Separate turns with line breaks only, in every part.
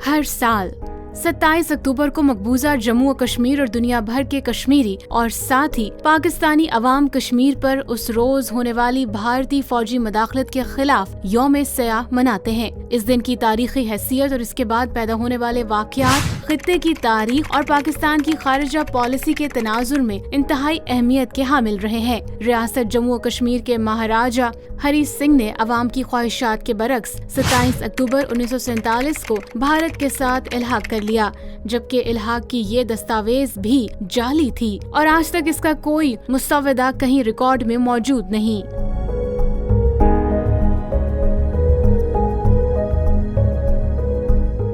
हर साल 27 अक्टूबर को मकबूजा जम्मू और कश्मीर और दुनिया भर के कश्मीरी और साथ ही पाकिस्तानी अवाम कश्मीर पर उस रोज होने वाली भारतीय फौजी मदाखलत के खिलाफ यौम सयाह मनाते हैं। इस दिन की तारीखी हैसियत और इसके बाद पैदा होने वाले वाक़यात खित्ते की तारीख और पाकिस्तान की खारिजा पॉलिसी के तनाजुर में इंतहाई अहमियत के हामिल रहे हैं। रियासत जम्मू और कश्मीर के महाराजा हरी सिंह ने अवाम की ख्वाहिशात के बरक्स 27 अक्टूबर 1947 को भारत के साथ इल्हाक कर लिया, जबकि इल्हाक की ये दस्तावेज भी जाली थी और आज तक इसका कोई मुसव्वदा कहीं रिकॉर्ड में मौजूद नहीं।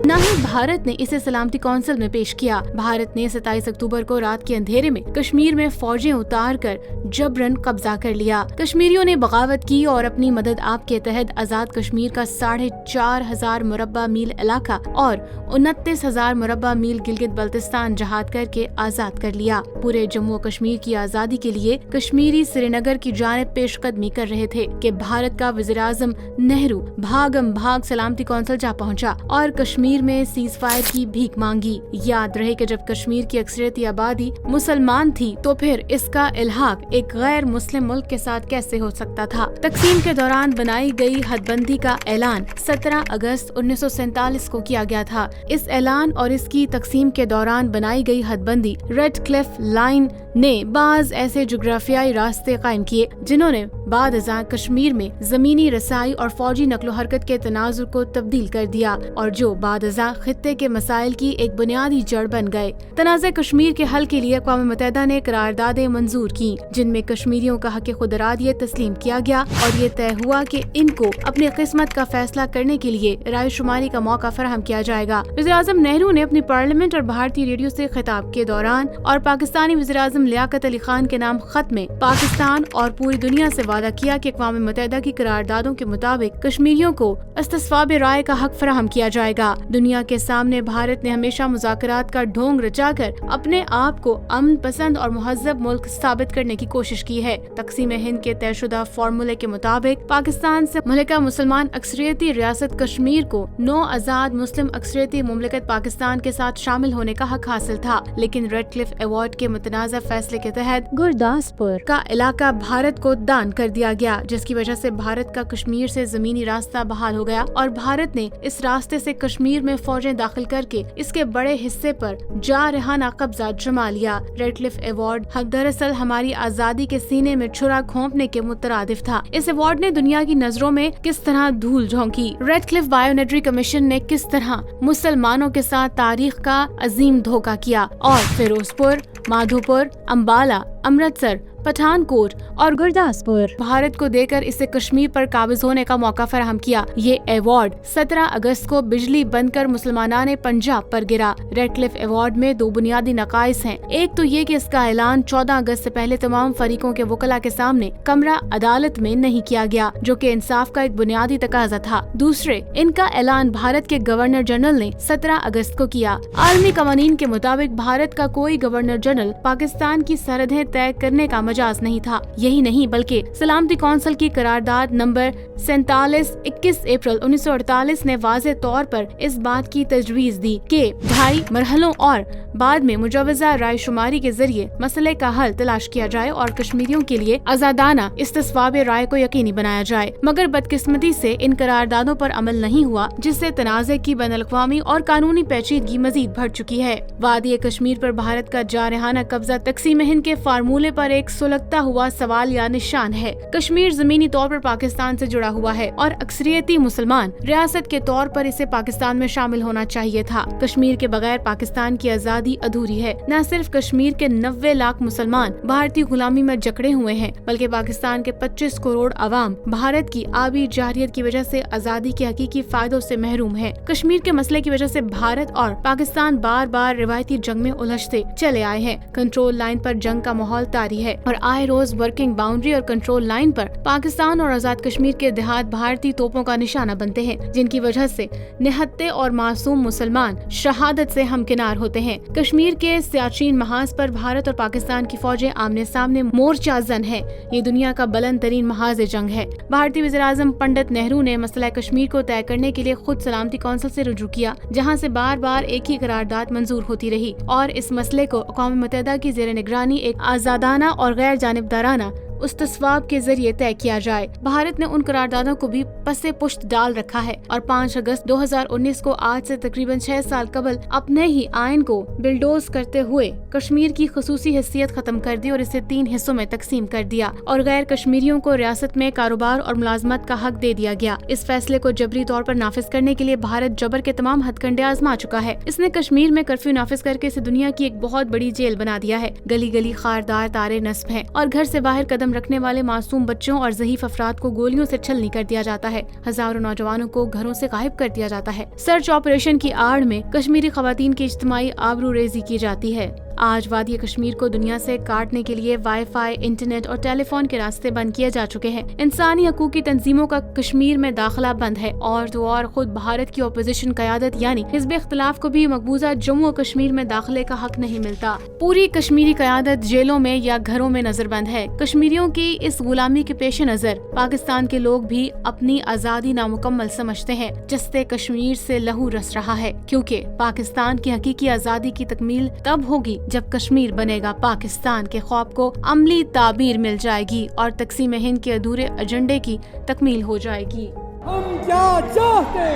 न ही भारत ने इसे सलामती कौंसिल में पेश किया। भारत ने 27 अक्टूबर को रात के अंधेरे में कश्मीर में फौजें उतार कर जबरन कब्जा कर लिया। कश्मीरियों ने बगावत की और अपनी मदद आप के तहत आजाद कश्मीर का 4,500 मुरब्बा मील इलाका और 29,000 मुरब्बा मील गिलगित बल्तिस्तान जहाद करके आजाद कर लिया। पूरे जम्मू और कश्मीर की आजादी के लिए कश्मीरी श्रीनगर की जानिब पेशकदमी कर रहे थे कि भारत का वज़ीर-ए-आज़म नेहरू भागम भाग सलामती कौंसिल जा पहुंचा और कश्मीर में सीज फायर की भीख मांगी। याद रहे कि जब कश्मीर की अक्सरियती आबादी मुसलमान थी तो फिर इसका इल्हाक एक गैर मुस्लिम मुल्क के साथ कैसे हो सकता था। तकसीम के दौरान बनाई गई हदबंदी का ऐलान 17 अगस्त 1947 को किया गया था। इस ऐलान और इसकी तकसीम के दौरान बनाई गई हदबंदी रेड क्लिफ लाइन ने बाज ऐसे जुग्राफियाई रास्ते कायम किए जिन्होंने बाद अज़ां कश्मीर में जमीनी रसाई और फौजी नकलो हरकत के तनाजुर को तब्दील कर दिया और जो बाद अज़ां खित्ते के मसाइल की एक बुनियादी जड़ बन गए। तनाज़े कश्मीर के हल के लिए अक़वाम मुत्तहिदा ने करारदादें मंजूर की जिनमें कश्मीरियों का हक़ खुद इरादियत तस्लीम किया गया और ये तय हुआ कि इनको अपनी किस्मत का फैसला करने के लिए राय शुमारी का मौका फराहम किया जाएगा। वज़ीर-ए-आज़म नेहरू ने अपनी पार्लियामेंट और भारतीय रेडियो से खिताब के दौरान और पाकिस्तानी वज़ीर-ए-आज़म लियाकत अली खान के नाम खत में पाकिस्तान और पूरी दुनिया से वादा किया कि अक़वाम मुत्तहिदा की करारदादों के मुताबिक कश्मीरियों को इस्तिस्वाब राय का हक फराहम किया जाएगा। दुनिया के सामने भारत ने हमेशा मुज़ाकरात का ढोंग रचाकर अपने आप को अमन पसंद और मुहज़्ज़ब मुल्क साबित करने की कोशिश की है। तक़सीम हिंद के तयशुदा फॉर्मूले के मुताबिक पाकिस्तान से मुल्का मुसलमान अक्सरियती रियासत कश्मीर को 9 आज़ाद मुस्लिम अक्सरियती मुमलिकत पाकिस्तान के साथ शामिल होने का हक हासिल था, लेकिन रेड क्लिफ अवार्ड के मुतनाज़ा फैसले के तहत गुरदासपुर का इलाका भारत को दान कर दिया गया, जिसकी वजह से भारत का कश्मीर से जमीनी रास्ता बहाल हो गया और भारत ने इस रास्ते से कश्मीर में फौजें दाखिल करके इसके बड़े हिस्से पर जारहाना कब्जा जमा लिया। रेड क्लिफ अवार्ड हक दरअसल हमारी आजादी के सीने में छुरा घोंपने के मुतरादिफ था। इस अवार्ड ने दुनिया की नजरों में किस तरह धूल झोंकी। रेड क्लिफ बायोमेट्रिक कमीशन ने किस तरह मुसलमानों के साथ तारीख का अजीम धोखा किया और फिरोजपुर, माधोपुर, अम्बाला, अमृतसर, पठानकोट और गुरदासपुर भारत को देकर इसे कश्मीर पर काबिज होने का मौका फराहम किया। ये अवार्ड 17 अगस्त को बिजली बंद कर मुसलमानाने पंजाब पर गिरा। रेड क्लिफ अवार्ड में 2 बुनियादी नकाइस हैं। एक तो ये कि इसका ऐलान 14 अगस्त से पहले तमाम फरीकों के वकला के सामने कमरा अदालत में नहीं किया गया, जो कि इंसाफ का एक बुनियादी तकाजा था। दूसरे, इनका ऐलान भारत के गवर्नर जनरल ने 17 अगस्त को किया। आलमी कवानीन के मुताबिक भारत का कोई गवर्नर जनरल पाकिस्तान की सरहदें तय करने का मजाज नहीं था। यही नहीं बल्कि सलामती कौंसिल की करारदाद नंबर 47 21 अप्रैल 1948 ने वाज़े तौर पर इस बात की तजवीज दी कि 2.5 मरहलों और बाद में मुजव्वज़ा राय शुमारी के जरिए मसले का हल तलाश किया जाए और कश्मीरियों के लिए आजादाना इस्तिस्वाब राय को यकीनी बनाया जाए। मगर बदकिस्मती से इन करारदादों पर अमल नहीं हुआ, जिससे तनाज़े की बैनुल-अक़वामी और कानूनी पेचीदगी मजीद बढ़ चुकी है। वादी कश्मीर पर भारत का जारहाना कब्जा तक़सीम हिंद के फार्मूले पर एक सुलगता हुआ सवाल या निशान है। कश्मीर जमीनी तौर पर पाकिस्तान से जुड़ा हुआ है और अक्सरियती मुसलमान रियासत के तौर पर इसे पाकिस्तान में शामिल होना चाहिए था। कश्मीर के बगैर पाकिस्तान की आजादी अधूरी है। न सिर्फ कश्मीर के 90 लाख मुसलमान भारतीय गुलामी में जकड़े हुए हैं, बल्कि पाकिस्तान के 25 करोड़ अवाम भारत की आबी जारियत की वजह से आजादी के हकीकी फायदों से महरूम है। कश्मीर के मसले की वजह से भारत और पाकिस्तान बार बार रिवायती जंग में उलझते चले आए हैं। कंट्रोल लाइन पर जंग का माहौल तारी है और आए रोज वर्किंग बाउंड्री और कंट्रोल लाइन पर पाकिस्तान और आजाद कश्मीर के देहात भारतीय तोपों का निशाना बनते हैं, जिनकी वजह से निहत्ते और मासूम मुसलमान शहादत से हमकिनार होते हैं। कश्मीर के सियाचिन महाज पर भारत और पाकिस्तान की फौजें आमने सामने मोर्चा जन है। ये दुनिया का बुलंद तरीन महाज जंग है। भारतीय वज़ीर-ए-आज़म पंडित नेहरू ने मसला कश्मीर को तय करने के लिए खुद सलामती कौंसिल से रुजू किया, जहां से बार बार एक ही करारदाद मंजूर होती रही और इस मसले को अक़वाम मुत्तहिदा की ज़ेर निगरानी एक आज़ादाना और गैर जानिबदाराना उस्तस्वाब के जरिए तय किया जाए। भारत ने उन करारदादों को भी पसे पुश्त डाल रखा है और 5 अगस्त 2019 को आज से तकरीबन 6 साल कबल अपने ही आयन को बिल्डोज करते हुए कश्मीर की खसूसी हैसियत खत्म कर दी और इसे 3 हिस्सों में तकसीम कर दिया और गैर कश्मीरियों को रियासत में कारोबार और मुलाजमत का हक दे दिया गया। इस फैसले को जबरी तौर पर नाफिज करने के लिए भारत जबर के तमाम हथकंडे आजमा चुका है। इसने कश्मीर में कर्फ्यू नाफिज करके इसे दुनिया की एक बहुत बड़ी जेल बना दिया है। गली गली खारदार तारे नस्ब हैं और घर से बाहर कदम रखने वाले मासूम बच्चों और ज़ईफ अफराद को गोलियों से छलनी कर दिया जाता है। हजारों नौजवानों को घरों से गायब कर दिया जाता है। सर्च ऑपरेशन की आड़ में कश्मीरी खवातीन की इज्तिमाई आबरूरेज़ी की जाती है। आज वादी कश्मीर को दुनिया से काटने के लिए वाईफाई, इंटरनेट और टेलीफोन के रास्ते बंद किए जा चुके हैं। इंसानी हकूक की तंजीमों का कश्मीर में दाखिला बंद है और तो और खुद भारत की अपोजिशन क़यादत यानी हिज़्ब इख्तिलाफ को भी मकबूजा जम्मू और कश्मीर में दाखिले का हक नहीं मिलता। पूरी कश्मीरी क़यादत जेलों में या घरों में नजरबंद है। कश्मीरियों की इस गुलामी के पेश नजर पाकिस्तान के लोग भी अपनी आज़ादी नामुकम्मल समझते हैं। जस्ते कश्मीर से लहू रस रहा है, क्योंकि पाकिस्तान की हकीकी आज़ादी की तकमील तब होगी जब कश्मीर बनेगा पाकिस्तान के ख्वाब को अमली ताबीर मिल जाएगी और तकसीम हिंद के अधूरे एजेंडे की तकमील हो जाएगी।
हम क्या चाहते,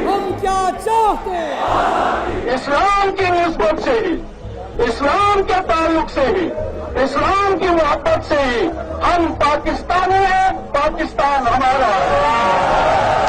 हम क्या चाहते,
इस्लाम की निस्बत से ही, इस्लाम के ताल्लुक से ही, इस्लाम की मोहब्बत से ही हम पाकिस्तानी हैं, पाकिस्तान हमारा है।